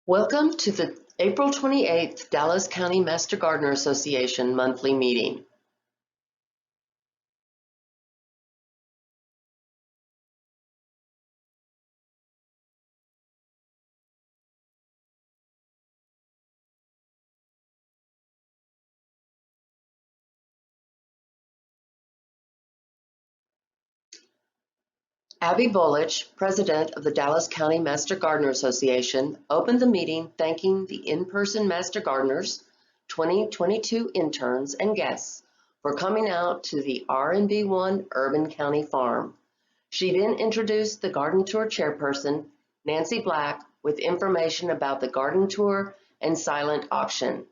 Welcome to the April 28th Dallas County Master Gardener Association monthly meeting. Abby Bolich, President of the Dallas County Master Gardener Association, opened the meeting thanking the in-person Master Gardeners, 2022 interns, and guests for coming out to the R&B1 Urban County Farm. She then introduced the garden tour chairperson, Nancy Black, with information about the garden tour and silent auction.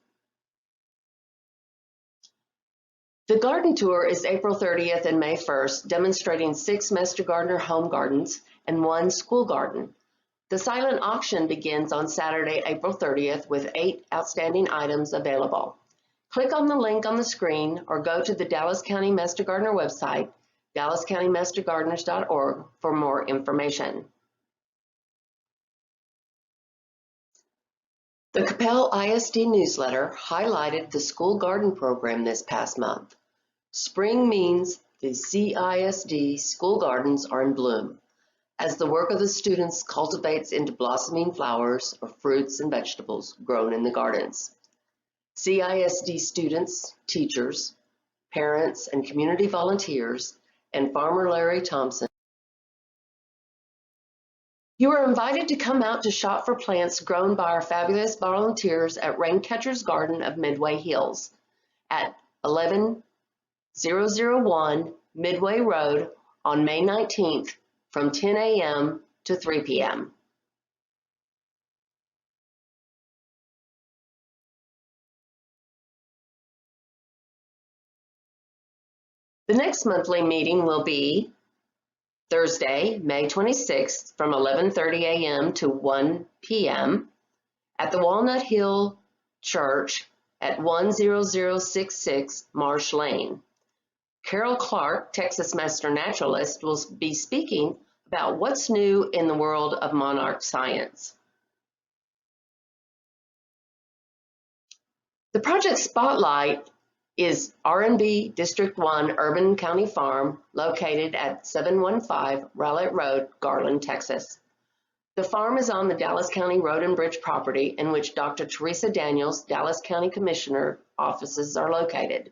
The garden tour is April 30th and May 1st, demonstrating 6 Master Gardener home gardens and 1 school garden. The silent auction begins on Saturday, April 30th with 8 outstanding items available. Click on the link on the screen or go to the Dallas County Master Gardener website, dallascountymastergardeners.org, for more information. The Capel ISD newsletter highlighted the school garden program this past month. Spring means the CISD school gardens are in bloom, as the work of the students cultivates into blossoming flowers or fruits and vegetables grown in the gardens. CISD students, teachers, parents, and community volunteers, and Farmer Larry Thompson. You are invited to come out to shop for plants grown by our fabulous volunteers at Raincatcher's Garden of Midway Hills at 11001 Midway Road on May 19th from 10 a.m. to 3 p.m. The next monthly meeting will be Thursday, May 26th from 11:30 a.m. to 1 p.m. at the Walnut Hill Church at 10066 Marsh Lane. Carol Clark, Texas Master Naturalist, will be speaking about what's new in the world of monarch science. The project spotlight is R&B District 1 Urban County Farm, located at 715 Rowlett Road, Garland, Texas. The farm is on the Dallas County Road and Bridge property in which Dr. Teresa Daniels, Dallas County Commissioner, offices are located.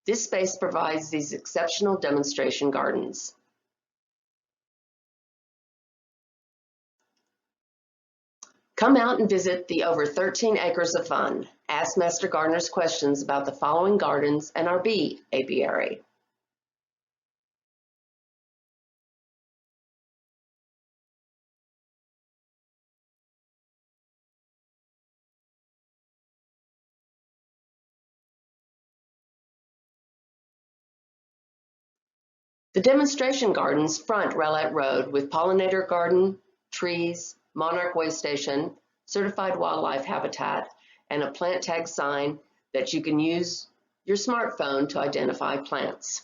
This space provides these exceptional demonstration gardens. Come out and visit the over 13 acres of fun. Ask Master Gardeners questions about the following gardens and our bee apiary. The demonstration gardens front Rowlett Road with pollinator garden, trees, monarch way station, certified wildlife habitat, and a plant tag sign that you can use your smartphone to identify plants.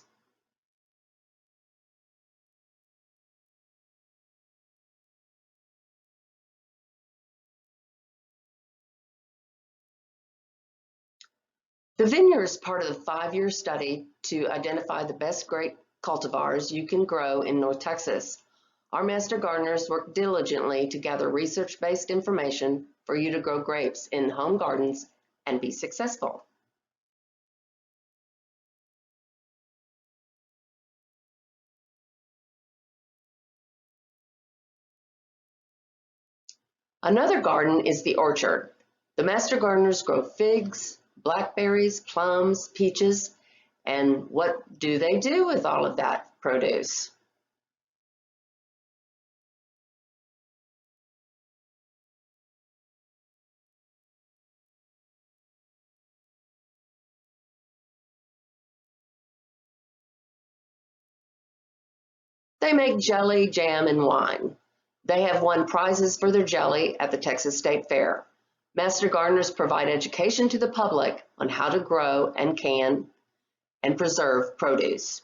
The vineyard is part of the 5-year study to identify the best grape cultivars you can grow in North Texas. Our Master Gardeners work diligently to gather research-based information for you to grow grapes in home gardens and be successful. Another garden is the orchard. The Master Gardeners grow figs, blackberries, plums, peaches, and what do they do with all of that produce? They make jelly, jam, and wine. They have won prizes for their jelly at the Texas State Fair. Master Gardeners provide education to the public on how to grow and can and preserve produce.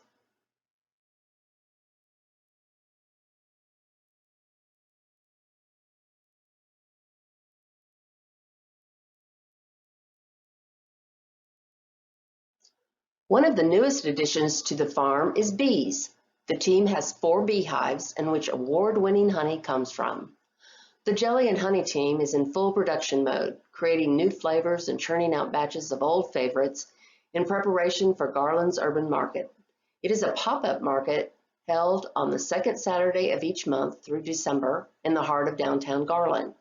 One of the newest additions to the farm is bees. The team has 4 beehives in which award-winning honey comes from. The Jelly and Honey team is in full production mode, creating new flavors and churning out batches of old favorites in preparation for Garland's Urban Market. It is a pop-up market held on the second Saturday of each month through December in the heart of downtown Garland.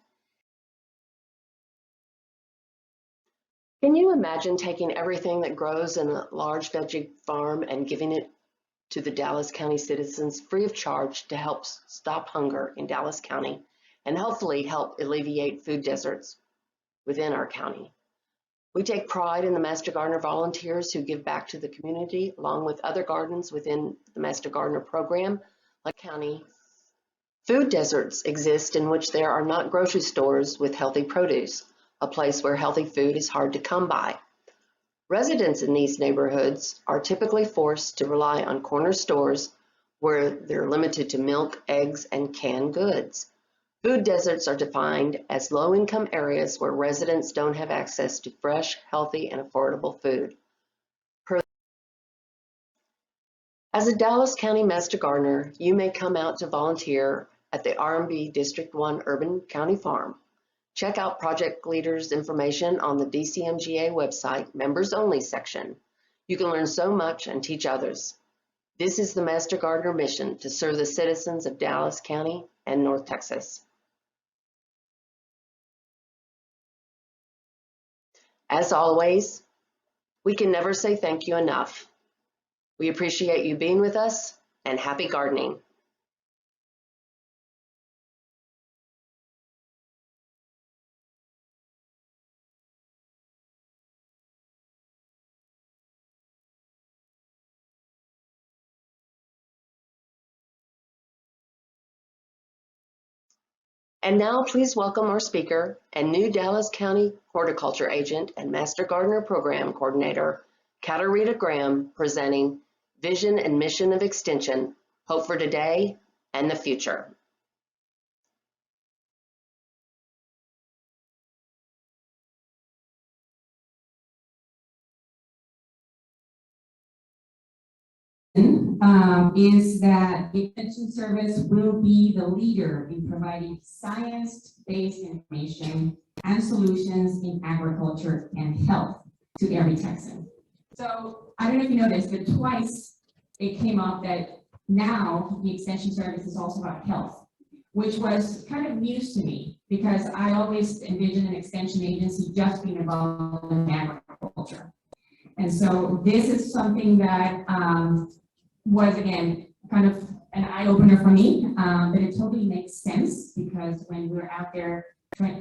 Can you imagine taking everything that grows in a large veggie farm and giving it to the Dallas County citizens free of charge to help stop hunger in Dallas County and hopefully help alleviate food deserts within our county? We take pride in the Master Gardener volunteers who give back to the community, along with other gardens within the Master Gardener program, like county. Food deserts exist in which there are not grocery stores with healthy produce, a place where healthy food is hard to come by. Residents in these neighborhoods are typically forced to rely on corner stores where they're limited to milk, eggs, and canned goods. Food deserts are defined as low-income areas where residents don't have access to fresh, healthy, and affordable food. As a Dallas County Master Gardener, you may come out to volunteer at the R&B District 1 Urban County Farm. Check out project leaders' information on the DGMGA website, Members Only section. You can learn so much and teach others. This is the Master Gardener mission to serve the citizens of Dallas County and North Texas. As always, we can never say thank you enough. We appreciate you being with us, and happy gardening. And now please welcome our speaker and new Dallas County Horticulture Agent and Master Gardener Program Coordinator, Katarina Graham, presenting Vision and Mission of Extension, Hope for Today and the Future. Is that the Extension Service will be the leader in providing science-based information and solutions in agriculture and health to every Texan. So I don't know if you noticed, but twice it came up that now the Extension Service is also about health, which was kind of news to me because I always envisioned an extension agency just being involved in agriculture. And so this is something that was, again, kind of an eye-opener for me, but it totally makes sense because when we're out there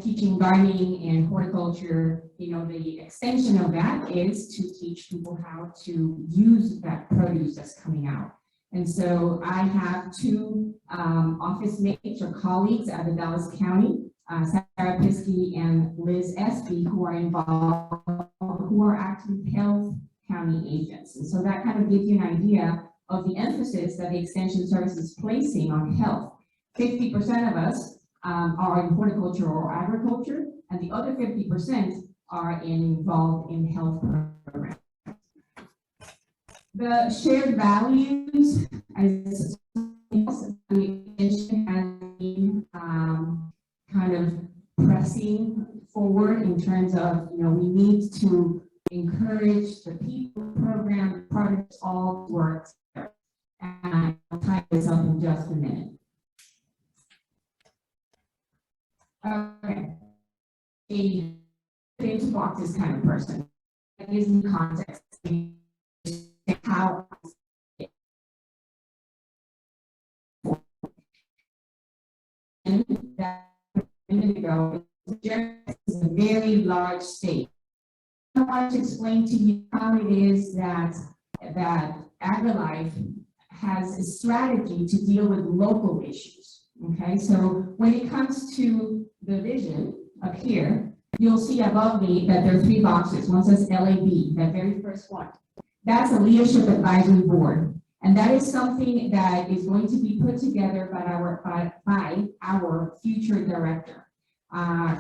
teaching gardening and horticulture, you know, the extension of that is to teach people how to use that produce that's coming out. And so I have 2 office mates or colleagues out of Dallas County, Sarah Piskey and Liz Espy, who are involved, who are actually health county agents. And so that kind of gives you an idea of the emphasis that the Extension Service is placing on health. 50% of us are in horticulture or agriculture, and the other 50% are involved in health programs. The shared values, as the extension has been kind of pressing forward in terms of, you know, we need to encourage the people, program, products, all work. And I'll tie this up in just a minute. Okay. A into boxes kind of person. That gives me context. How that a minute ago is a very large state. I want to explain to you how it is that AgriLife has a strategy to deal with local issues. Okay, so when it comes to the vision up here, you'll see above me that there are 3 boxes. One says LAB, that very first one. That's a leadership advisory board. And that is something that is going to be put together by our future director.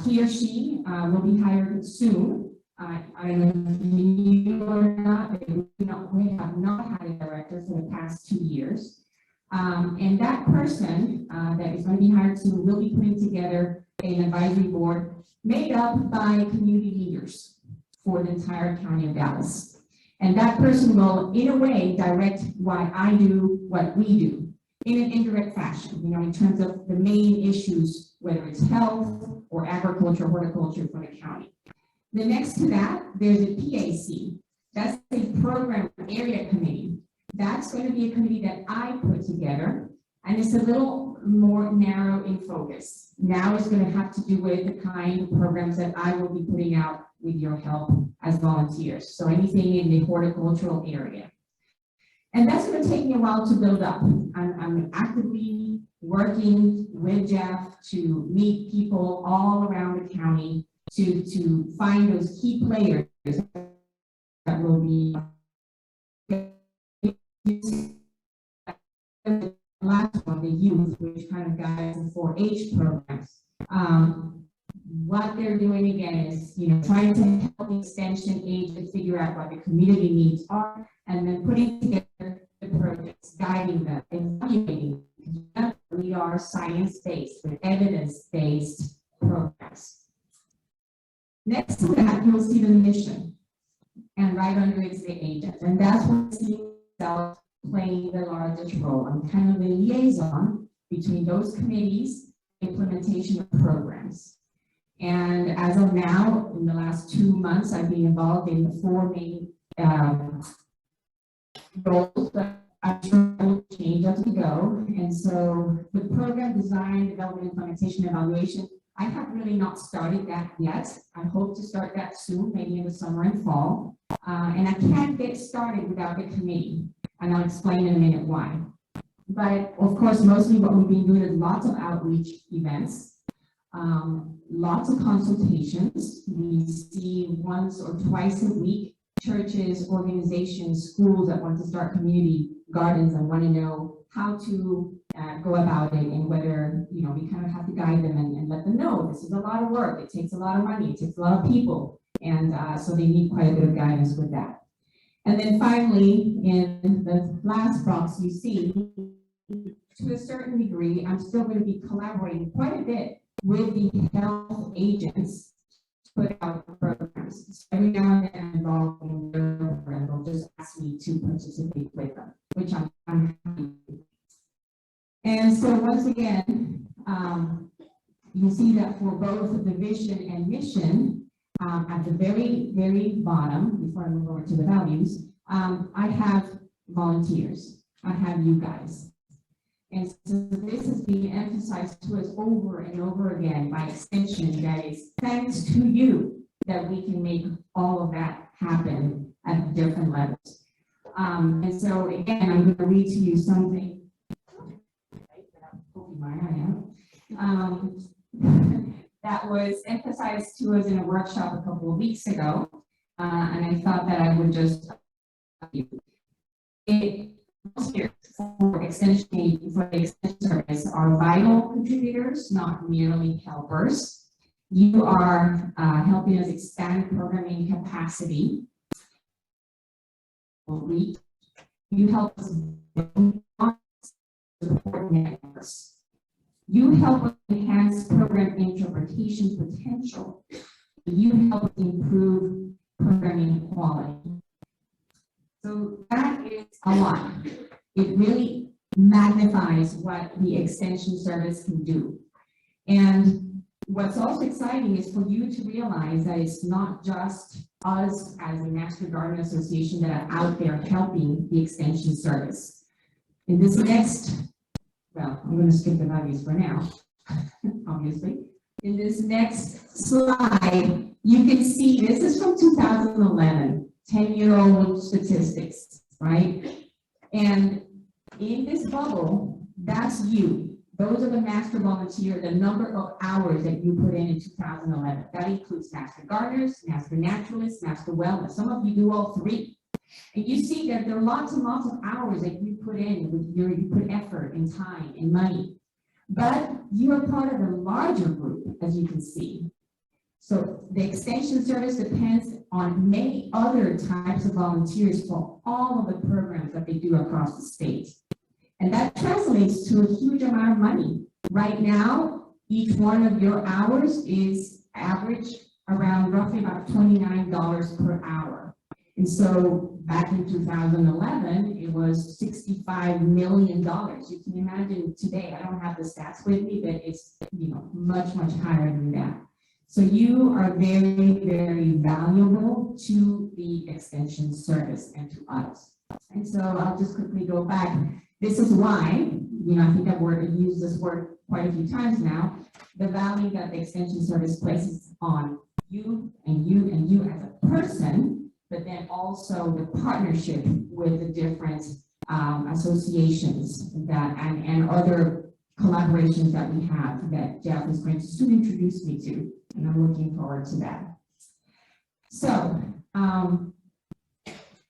He or she will be hired soon I don't know if you knew or not, but we have not had a director for the past 2 years. And that person that is going to be hired soon will be putting together an advisory board made up by community leaders for the entire county of Dallas. And that person will, in a way, direct why I do what we do in an indirect fashion, in terms of the main issues, whether it's health or agriculture, horticulture for the county. The next to that, there's a PAC. That's a program area committee. That's going to be a committee that I put together, and it's a little more narrow in focus. Now it's going to have to do with the kind of programs that I will be putting out with your help as volunteers. So anything in the horticultural area. And that's going to take me a while to build up. I'm actively working with Jeff to meet people all around the county to find those key players that will be the last one, the youth, which kind of guides the 4-H programs. What they're doing again is, trying to help the extension agent figure out what the community needs are, and then putting together the projects, guiding them, evaluating. We are science-based, with evidence-based programs. Next to that, you'll see the mission, and right under it's the agent, and that's what seems playing the largest role. I'm kind of the liaison between those committees, implementation of programs. And as of now, in the last 2 months, I've been involved in the 4 main roles, but I'm sure will change as we go. And so the program design, development, implementation, evaluation, I have really not started that yet. I hope to start that soon, maybe in the summer and fall. And I can't get started without the committee, and I'll explain in a minute why. But of course, mostly what we've been doing is lots of outreach events, lots of consultations. We see once or twice a week churches, organizations, schools that want to start community gardens and want to know how to go about it, and whether, we kind of have to guide them and let them know this is a lot of work, it takes a lot of money, it takes a lot of people, and so they need quite a bit of guidance with that. And then finally, in the last box you see, to a certain degree, I'm still going to be collaborating quite a bit with the health agents to put out programs. So every now and then I'm involved in their program, they'll just ask me to participate with them, which I'm happy with. And so once again, you see that for both the vision and mission, at the very, very bottom, before I move over to the values, I have volunteers. I have you guys. And so this has been emphasized to us over and over again by extension, that is thanks to you that we can make all of that happen at different levels. And so again, I'm going to read to you something that was emphasized to us in a workshop a couple of weeks ago, and I thought that I would just for extension service are vital contributors, not merely helpers. You are helping us expand programming capacity. You help us build support networks. You help us enhance program interpretation potential. You help improve programming quality. So that is a lot. It really magnifies what the extension service can do. And what's also exciting is for you to realize that it's not just us as the Master Garden Association that are out there helping the extension service. In this next, well, I'm going to skip the values for now, obviously. In this next slide, you can see this is from 2011, 10-year-old statistics, right? And in this bubble, that's you. Those are the master volunteer, the number of hours that you put in 2011. That includes master gardeners, master naturalists, master wellness. Some of you do all 3. And you see that there are lots and lots of hours that you put in with you put effort and time and money. But you are part of a larger group, as you can see. So the extension service depends on many other types of volunteers for all of the programs that they do across the state. And that translates to a huge amount of money. Right now, each one of your hours is average around roughly about $29 per hour. And so back in 2011, it was $65 million. You can imagine today, I don't have the stats with me, but it's much, much higher than that. So you are very, very valuable to the Extension Service and to us. And so I'll just quickly go back. This is why, I think I've used this word quite a few times now, the value that the Extension Service places on you and you and you as a person, but then also the partnership with the different associations that and other collaborations that we have that Jeff is going to soon introduce me to, and I'm looking forward to that. So,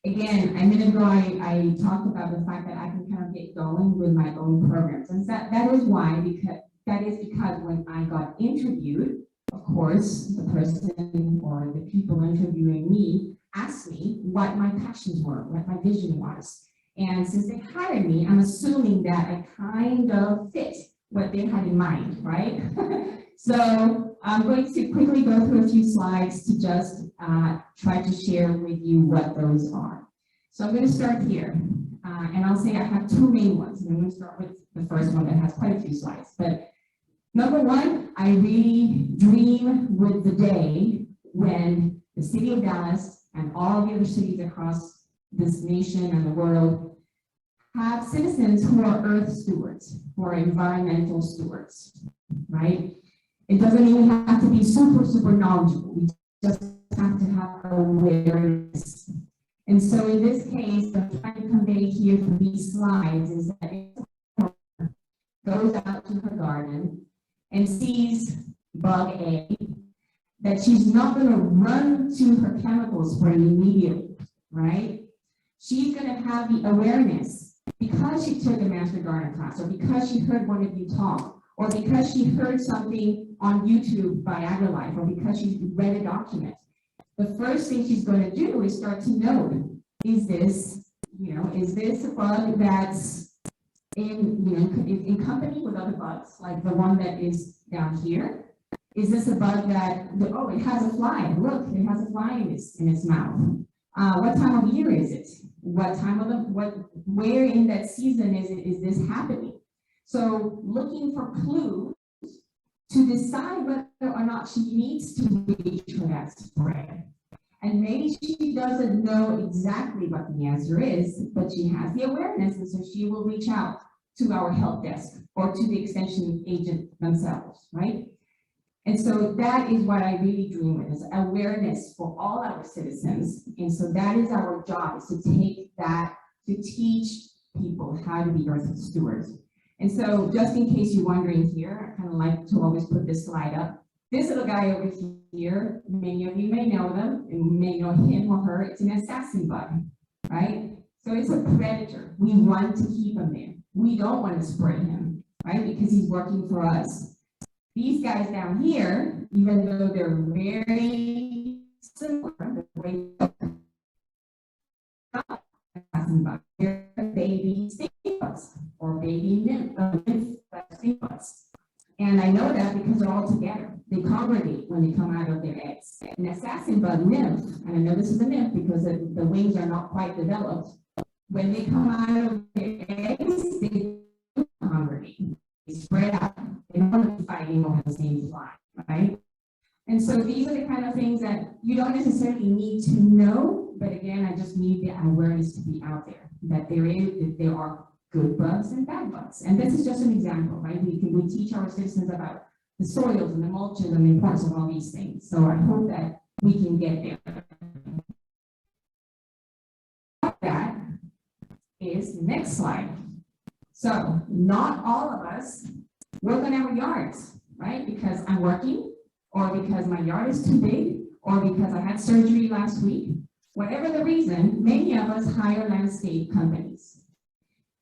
again, a minute ago, I talked about the fact that I can kind of get going with my own programs, and that is why, because when I got interviewed, of course, the person or the people interviewing me asked me what my passions were, what my vision was. And since they hired me, I'm assuming that I kind of fit what they had in mind, right? So I'm going to quickly go through a few slides to just try to share with you what those are. So I'm going to start here. And I'll say I have two main ones. And I'm going to start with the first one that has quite a few slides. But number one, I really dream with the day when the city of Dallas and all the other cities across this nation and the world have citizens who are earth stewards, who are environmental stewards, right? It doesn't even have to be super, super knowledgeable. We just have to have awareness. And so in this case, what I'm trying to convey here through these slides is that it goes out to her garden and sees bug A, that she's not going to run to her chemical spray immediately, right? She's going to have the awareness because she took a master gardener class, or because she heard one of you talk, or because she heard something on YouTube by AgriLife, or because she read a document. The first thing she's going to do is start to note, is this a bug that's in company with other bugs, like the one that is down here? Is this a bug that, oh, it has a fly, look, it has a fly in its mouth. What time of year is it? What time of where in that season is this happening? So looking for clues to decide whether or not she needs to reach for that spray. And maybe she doesn't know exactly what the answer is, but she has the awareness, and so she will reach out to our help desk or to the extension agent themselves, right? And so that is what I really dream with, is awareness for all our citizens. And so that is our job, is to take that, to teach people how to be earth stewards. And so just in case you're wondering here, I kind of like to always put this slide up. This little guy over here, many of you may know them, and you may know him or her. It's an assassin bug, right? So it's a predator. We want to keep him there. We don't want to spray him, right? Because he's working for us. These guys down here, even though they're very similar, the way they're baby stink bugs or baby stink bugs. And I know that because they're all together. They congregate when they come out of their eggs. An assassin bug nymph, and I know this is a nymph because the wings are not quite developed, when they come out of their eggs, they congregate. They spread out. They don't want to be fighting over the same fly, right? And so these are the kind of things that you don't necessarily need to know, but again, I just need the awareness to be out there, that there are good bugs and bad bugs. And this is just an example, right? We teach our citizens about the soils and the mulches and the importance of all these things. So I hope that we can get there. That is the next slide. So not all of us work on our yards, right? Because I'm working, or because my yard is too big, or because I had surgery last week. Whatever the reason, many of us hire landscape companies.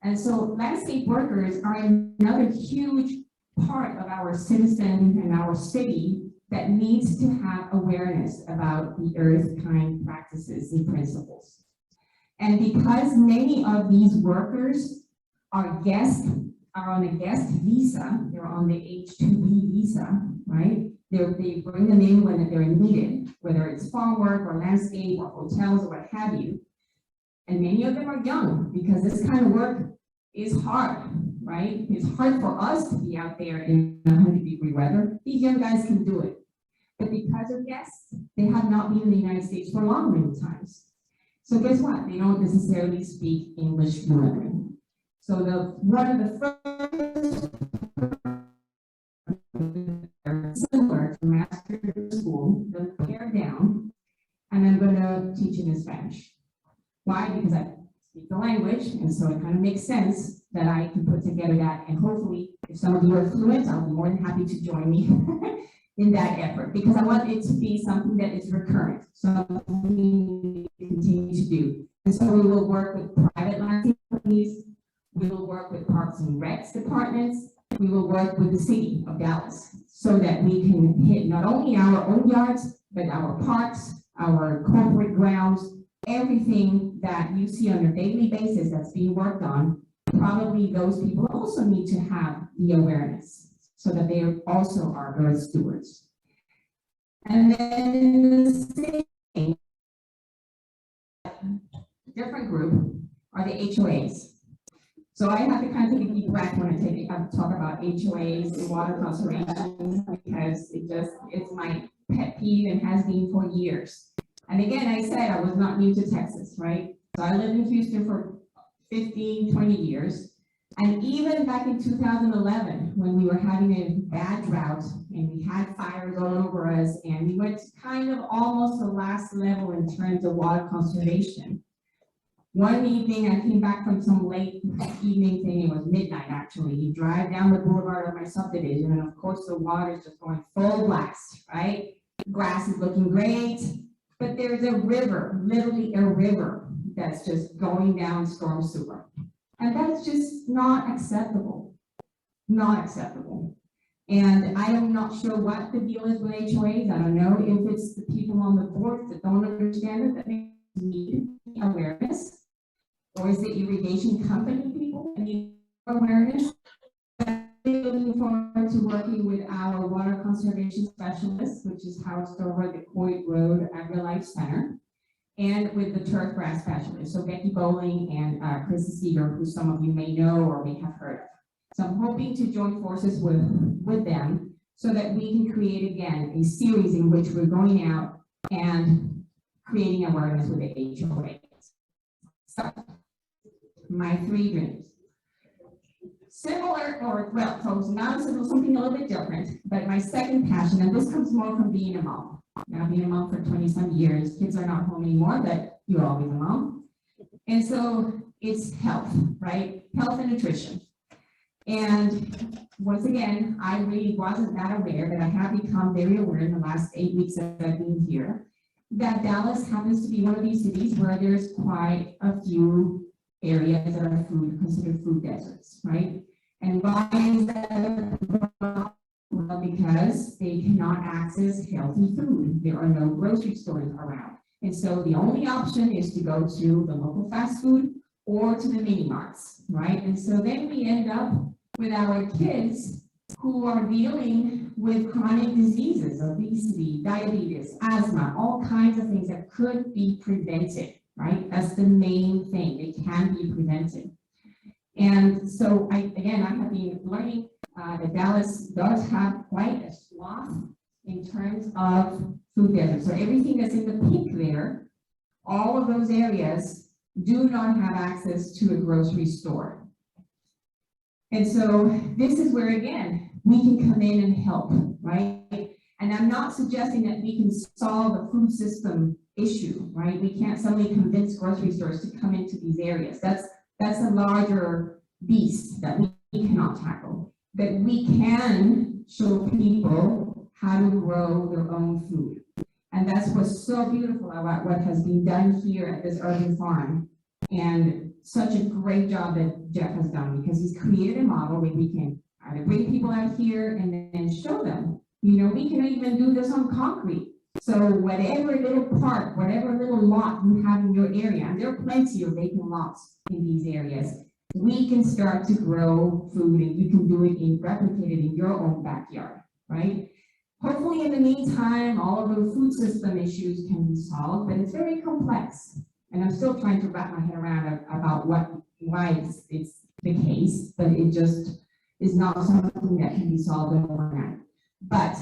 And so landscape workers are another huge part of our citizen and our city that needs to have awareness about the earth kind practices and principles. And because many of these workers are on a guest visa, they're on the H-2B visa, right? They bring them in when they're needed, whether it's farm work or landscape or hotels or what have you. And many of them are young because this kind of work is hard, right? It's hard for us to be out there in 100-degree weather. These young guys can do it. But because of guests, they have not been in the United States for long many times. So guess what? They don't necessarily speak English fluently. So one of the first similar to master school, they'll pare down, and I'm going to teach them in Spanish. Why? Because I speak the language, and so it kind of makes sense that I can put together that, and hopefully, if some of you are fluent, I'll be more than happy to join me in that effort, because I want it to be something that is recurrent, something we continue to do. And so we will work with private landscape companies, we will work with Parks and Recs departments, we will work with the city of Dallas, so that we can hit not only our own yards, but our parks, our corporate grounds, everything that you see on a daily basis that's being worked on. Probably those people also need to have the awareness so that they also are earth stewards. And then the same different group are the HOAs. So I have to kind of take a deep breath when I talk about HOAs and water conservation, because it's my pet peeve and has been for years. And again, I said I was not new to Texas, right? So I lived in Houston for 15, 20 years. And even back in 2011, when we were having a bad drought and we had fires all over us, and we went to kind of almost the last level in terms of water conservation. One evening, I came back from some late evening thing, it was midnight actually. You drive down the boulevard of my subdivision, and of course the water is just going full blast, right? The grass is looking great, but there's a river, literally a river, that's just going down storm sewer. And that's just not acceptable, not acceptable. And I am not sure what the deal is with HOAs. I don't know if it's the people on the board that don't understand it, that they need awareness, or is it irrigation company people that need awareness? I'm looking forward to working with our water conservation specialists, which is housed over at the Coit Road Agri-Life Center, and with the turf grass specialists, so Becky Bowling and Chrissy Seeger, who some of you may know or may have heard of. So I'm hoping to join forces with them so that we can create, again, a series in which we're going out and creating awareness with the HOAs. So, my 3 dreams. Similar, or well, so now something a little bit different, but my second passion, and this comes more from being a mom. Now, being a mom for 20-some years, kids are not home anymore, but you're always a mom. And so it's health, right? Health and nutrition. And once again, I really wasn't that aware, but I have become very aware in the last 8 weeks that I've been here, that Dallas happens to be one of these cities where there's quite a few areas that are considered food deserts, right? And why is that? Well, because they cannot access healthy food. There are no grocery stores around. And so the only option is to go to the local fast food or to the mini marts, right? And so then we end up with our kids who are dealing with chronic diseases, obesity, diabetes, asthma, all kinds of things that could be prevented, right? That's the main thing. They can be prevented. And so I have been learning that Dallas does have quite a swath in terms of food deserts. So everything that's in the pink there, all of those areas do not have access to a grocery store. And so this is where, again, we can come in and help, right? And I'm not suggesting that we can solve a food system issue, right? We can't suddenly convince grocery stores to come into these areas. That's a larger beast that we cannot tackle. But we can show people how to grow their own food. And that's what's so beautiful about what has been done here at this urban farm. And such a great job that Jeff has done, because he's created a model where we can either bring people out here and then show them We can even do this on concrete. So whatever little park, whatever little lot you have in your area, and there are plenty of vacant lots in these areas, we can start to grow food, and you can do it replicate it in your own backyard, right? Hopefully in the meantime, all of the food system issues can be solved, but it's very complex. And I'm still trying to wrap my head around about why it's the case, but it just is not something that can be solved overnight. But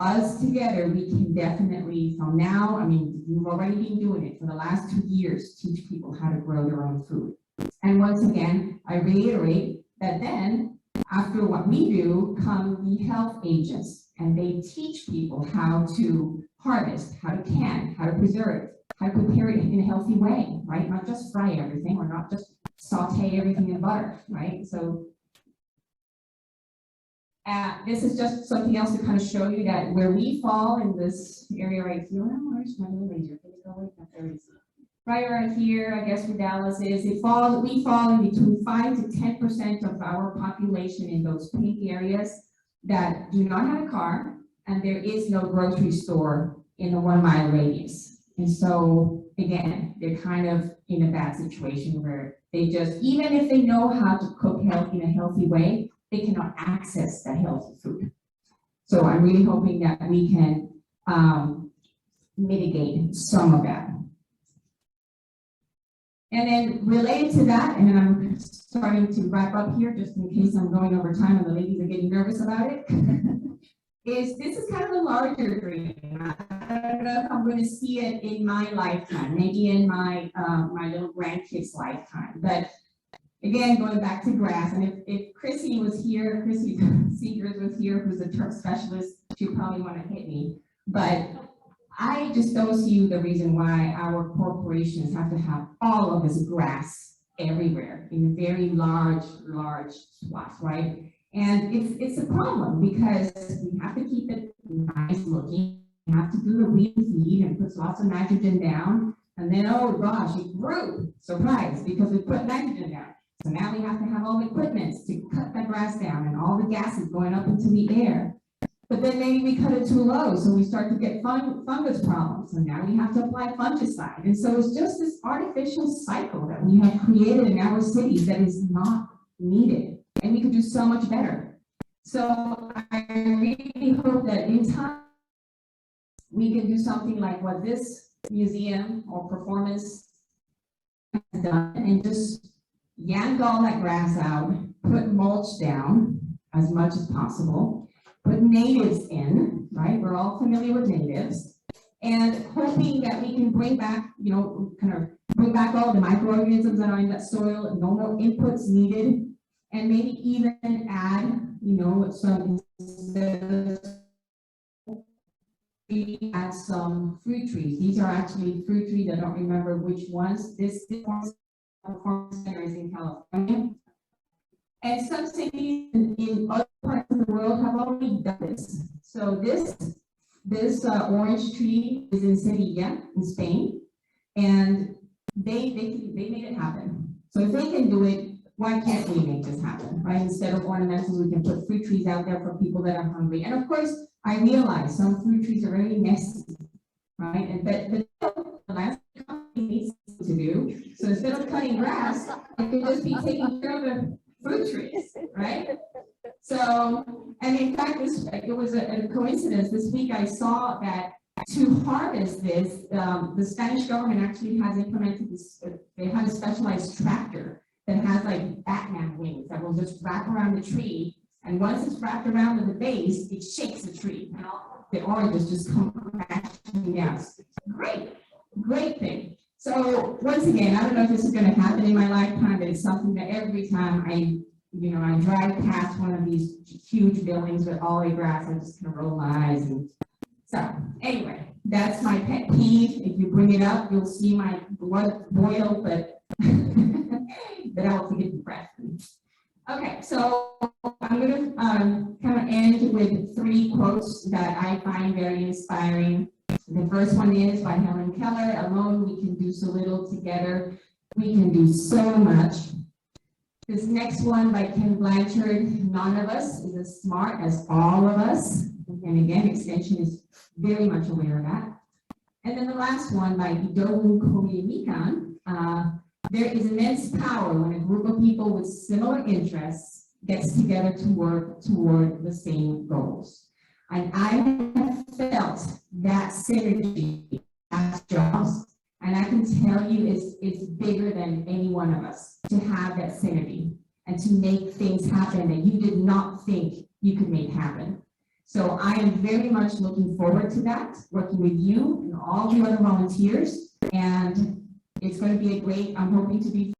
us together, we can definitely, from now, you've already been doing it for the last 2 years, teach people how to grow their own food. And once again, I reiterate that then, after what we do, come the health agents, and they teach people how to harvest, how to can, how to preserve, how to prepare it in a healthy way, right? Not just fry everything, or not just saute everything in butter, right? So this is just something else to kind of show you that where we fall in this area right here. Where's my little laser? Can you go away? There it is. Right here, I guess where Dallas is, we fall in between 5 to 10% of our population in those pink areas that do not have a car, and there is no grocery store in a 1 mile radius. And so again, they're kind of in a bad situation where they just, even if they know how to cook healthy in a healthy way, they cannot access that healthy food. So I'm really hoping that we can mitigate some of that. And then related to that, and then I'm starting to wrap up here just in case I'm going over time and the ladies are getting nervous about it, this is kind of a larger dream. I don't know if I'm going to see it in my lifetime, maybe in my my little grandkids' lifetime. But again, going back to grass, and if Chrissy was here, Chrissy Seegers was here, who's a turf specialist, she'd probably want to hit me. But I just don't see the reason why our corporations have to have all of this grass everywhere in very large swaths, right? And it's a problem because we have to keep it nice looking. We have to do the weed feed and put lots of nitrogen down. And then, oh gosh, it grew. Surprise, because we put nitrogen down. So now we have to have all the equipment to cut that grass down and all the gases going up into the air. But then maybe we cut it too low, so we start to get fungus problems. And now we have to apply fungicide. And so it's just this artificial cycle that we have created in our cities that is not needed. And we could do so much better. So I really hope that in time, we can do something like what this museum or performance has done, and just yank all that grass out, put mulch down as much as possible, put natives in, right? We're all familiar with natives, and hoping that we can bring back, kind of bring back all the microorganisms that are in that soil, no more inputs needed, and maybe even add, some add some fruit trees. These are actually fruit trees. I don't remember which ones. This performance center is in California. And some cities in other parts of the world have already done this. So this orange tree is in Sevilla, in Spain, and they made it happen. So if they can do it, why can't we make this happen, right? Instead of ornamentals, we can put fruit trees out there for people that are hungry. And of course, I realize some fruit trees are very messy, right? And but the landscape company needs to do. So instead of cutting grass, it could just be taking care of the fruit trees, right? So, and in fact, it was a coincidence. This week I saw that to harvest this, the Spanish government actually has implemented this, they have a specialized tractor that has like Batman wings that will just wrap around the tree. And once it's wrapped around to the base, it shakes the tree. And all the oranges just come crashing down. Great thing. So once again, I don't know if this is going to happen in my lifetime, but it's something that every time I drive past one of these huge buildings with all the grass, I just kind of roll my eyes. And so anyway, that's my pet peeve. If you bring it up, you'll see my blood boil, but but I'll take it breath. Okay, so I'm going to kind of end with 3 quotes that I find very inspiring. The first one is by Helen Keller: "Alone we can do so little, together we can do so much." This next one by Ken Blanchard, none of us is as smart as all of us. And again, Extension is very much aware of that. And then the last one by Idowu Koyemikan, there is immense power when a group of people with similar interests gets together to work toward the same goals. And I have felt that synergy as jobs, and I can tell you it's bigger than any one of us to have that synergy and to make things happen that you did not think you could make happen. So I am very much looking forward to that, working with you and all the other volunteers. And it's going to be I'm hoping to be